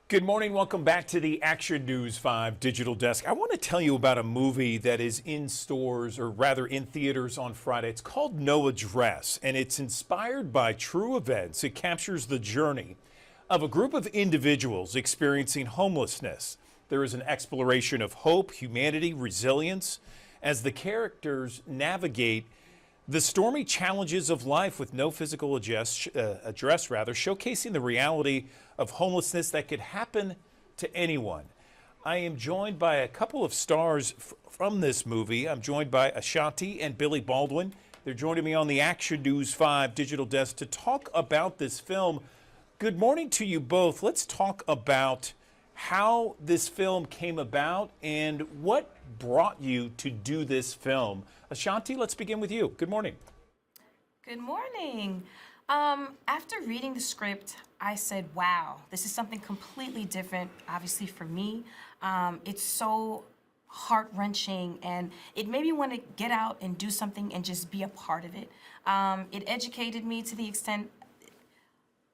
Good morning. Welcome back to the Action News 5 Digital Desk. I want to tell you about a movie that is in stores, or rather in theaters on Friday. It's called No Address, and it's inspired by true events. It captures the journey of a group of individuals experiencing homelessness. There is an exploration of hope, humanity, resilience as the characters navigate the stormy challenges of life with no physical address, showcasing the reality of homelessness that could happen to anyone. I am joined by a couple of stars from this movie. I'm joined by Ashanti and Billy Baldwin. They're joining me on the Action News 5 Digital Desk to talk about this film. Good morning to you both. Let's talk about how this film came about and what brought you to do this film. Ashanti, let's begin with you. Good morning. Good morning. After reading the script, I said, wow, this is something completely different, obviously, for me. It's so heart-wrenching, and it made me want to get out and do something and just be a part of it. It educated me to the extent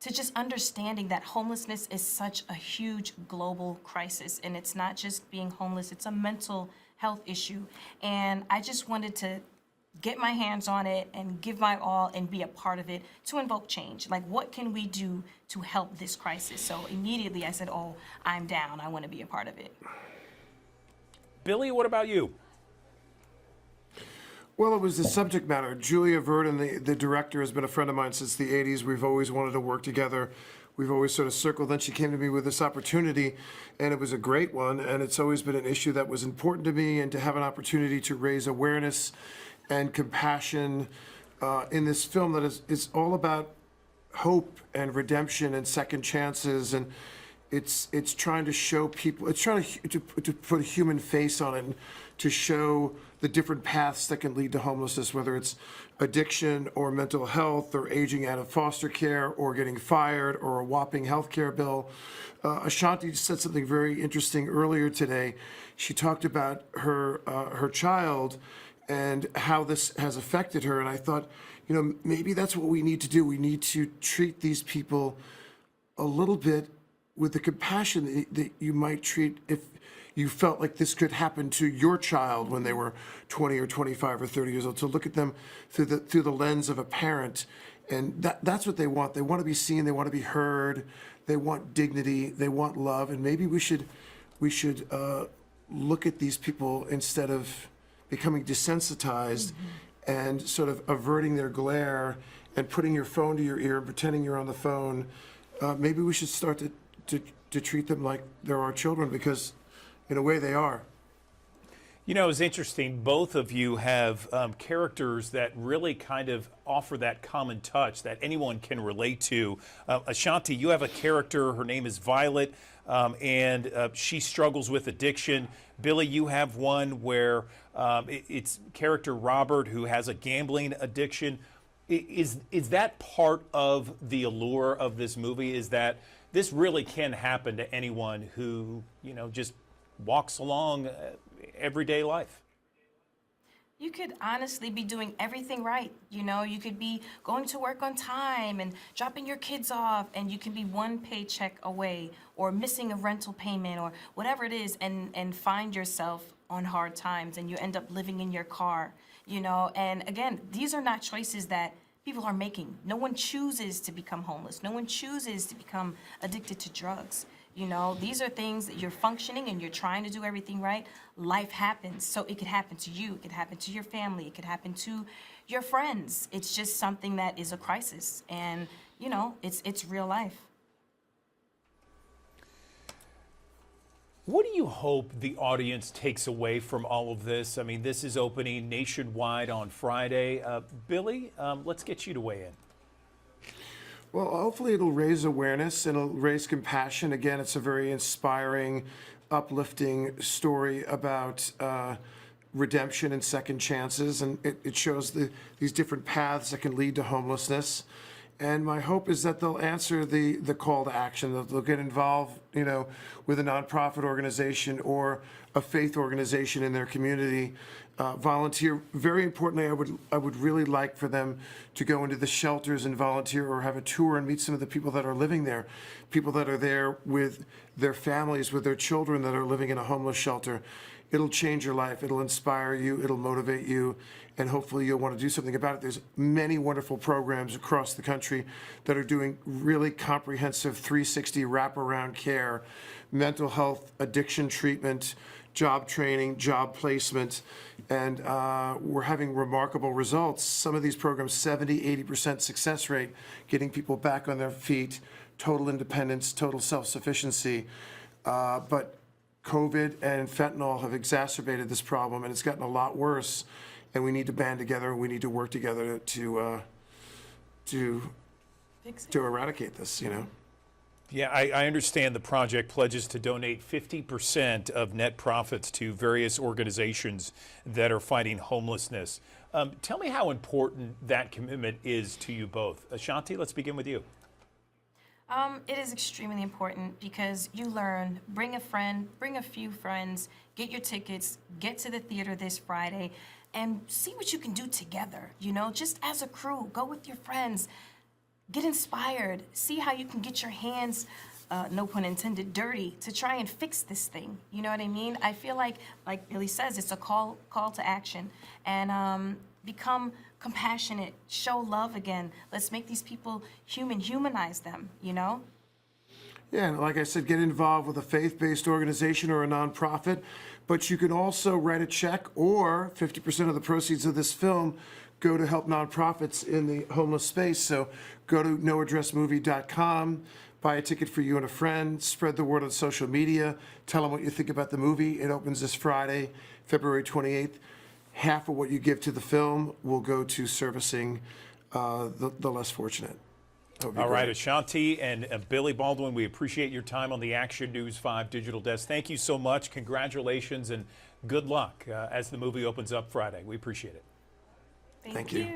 to just understanding that homelessness is such a huge global crisis, and it's not just being homeless, it's a mental health issue. And I just wanted to get my hands on it and give my all and be a part of it to invoke change. Like, what can we do to help this crisis? So immediately I said, oh, I'm down. I want to be a part of it. Billy, what about you? Well, it was the subject matter. Julia Verdon, the director, has been a friend of mine since the 80s. We've always wanted to work together. We've always sort of circled. Then she came to me with this opportunity, and it was a great one. And it's always been an issue that was important to me, and to have an opportunity to raise awareness and compassion in this film that is all about hope and redemption and second chances. And it's trying to show people, it's trying to put a human face on it, and to show the different paths that can lead to homelessness, whether it's addiction or mental health or aging out of foster care or getting fired or a whopping health care bill. Ashanti said something very interesting earlier today. She talked about her child and how this has affected her. And I thought, you know, maybe that's what we need to do. We need to treat these people a little bit with the compassion that you might treat if you felt like this could happen to your child when they were 20 or 25 or 30 years old. To look at them through the lens of a parent. And that's what they want. They want to be seen. They want to be heard. They want dignity. They want love. And maybe we should look at these people instead of becoming desensitized and sort of averting their glare and putting your phone to your ear and pretending you're on the phone. Maybe we should start to treat them like they're our children, because in a way they are. You know, it's interesting. Both of you have characters that really kind of offer that common touch that anyone can relate to. Ashanti, you have a character. Her name is Violet, and she struggles with addiction. Billy, you have one where it's character Robert, who has a gambling addiction. Is that part of the allure of this movie? Is that this really can happen to anyone who, you know, just walks along everyday life? You could honestly be doing everything right. You know, you could be going to work on time and dropping your kids off, and you can be one paycheck away or missing a rental payment or whatever it is, and find yourself on hard times, and you end up living in your car, you know. And again, these are not choices that people are making. No one chooses to become homeless. No one chooses to become addicted to drugs. You know, these are things that you're functioning and you're trying to do everything right. Life happens. So it could happen to you. It could happen to your family. It could happen to your friends. It's just something that is a crisis. And, you know, it's real life. What do you hope the audience takes away from all of this? I mean, this is opening nationwide on Friday. Billy, let's get you to weigh in. Well, hopefully it'll raise awareness and it'll raise compassion. Again, it's a very inspiring, uplifting story about redemption and second chances, and it shows these different paths that can lead to homelessness. And my hope is that they'll answer the call to action, that they'll get involved, you know, with a nonprofit organization or a faith organization in their community volunteer. Very importantly, I would really like for them to go into the shelters and volunteer, or have a tour and meet some of the people that are living there, people that are there with their families, with their children that are living in a homeless shelter. It'll change your life. It'll inspire you. It'll motivate you. And hopefully you'll want to do something about it. There's many wonderful programs across the country that are doing really comprehensive 360 wraparound care, mental health, addiction treatment, job training, job placement, and we're having remarkable results. Some of these programs, 70, 80% success rate, getting people back on their feet, total independence, total self-sufficiency. But COVID and fentanyl have exacerbated this problem, and it's gotten a lot worse. And we need to band together. We need to work together to eradicate this. You know. Yeah, I understand the project pledges to donate 50% of net profits to various organizations that are fighting homelessness. Tell me how important that commitment is to you both. Ashanti, let's begin with you. It is extremely important because you learn, bring a friend, bring a few friends, get your tickets, get to the theater this Friday, and see what you can do together. You know, just as a crew, go with your friends, get inspired, see how you can get your hands, no pun intended, dirty to try and fix this thing. You know what I mean? I feel like Billy says, it's a call to action, and become compassionate, show love again. Let's make these people humanize them, you know? Yeah, and like I said, get involved with a faith-based organization or a nonprofit, but you can also write a check, or 50% of the proceeds of this film go to help nonprofits in the homeless space. So go to noaddressmovie.com, buy a ticket for you and a friend, spread the word on social media, tell them what you think about the movie. It opens this Friday, February 28th. Half of what you give to the film will go to servicing the less fortunate. All right, Ashanti and Billy Baldwin, we appreciate your time on the Action News 5 Digital Desk. Thank you so much. Congratulations and good luck as the movie opens up Friday. We appreciate it. Thank you.